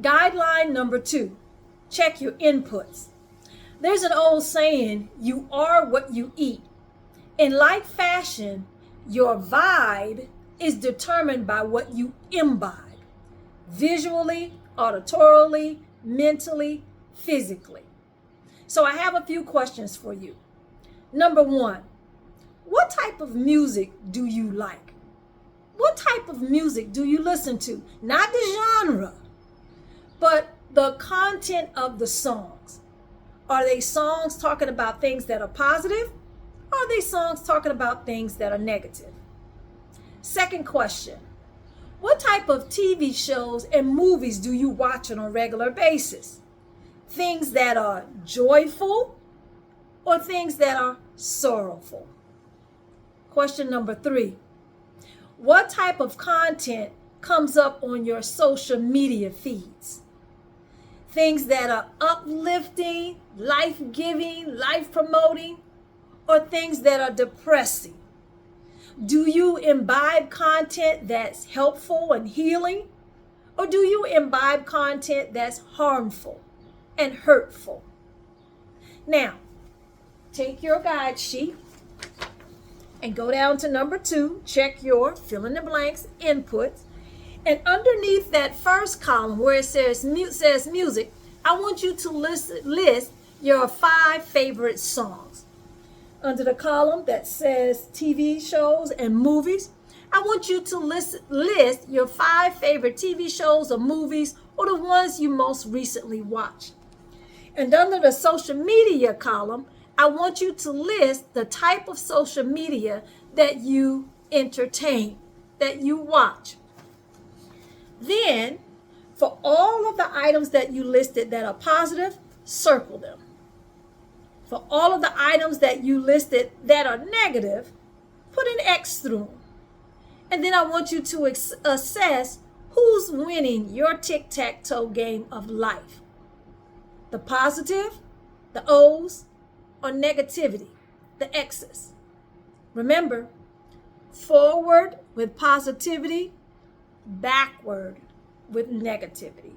Guideline number 2, check your inputs. There's an old saying, you are what you eat. In like fashion, your vibe is determined by what you imbibe, visually, auditorily, mentally, physically. So I have a few questions for you. Number 1, what type of music do you like? What type of music do you listen to? Not the genre, but the content of the songs. Are they songs talking about things that are positive? Or are they songs talking about things that are negative? Second question, what type of TV shows and movies do you watch on a regular basis? Things that are joyful or things that are sorrowful? Question number 3, what type of content comes up on your social media feeds? Things that are uplifting, life-giving, life-promoting, or things that are depressing? Do you imbibe content that's helpful and healing? Or do you imbibe content that's harmful and hurtful? Now, take your guide sheet and go down to number 2, check your fill in the blanks inputs. And underneath that first column where it says music, I want you to list your 5 favorite songs. Under the column that says TV shows and movies, I want you to list your 5 favorite TV shows or movies, or the ones you most recently watched. And under the social media column, I want you to list the type of social media that you entertain, that you watch. Then, for all of the items that you listed that are positive, circle them. For all of the items that you listed that are negative, put an X through them. And then I want you to assess who's winning your tic-tac-toe game of life. The positive, the O's, or negativity, the X's. Remember, forward with positivity, backward with negativity.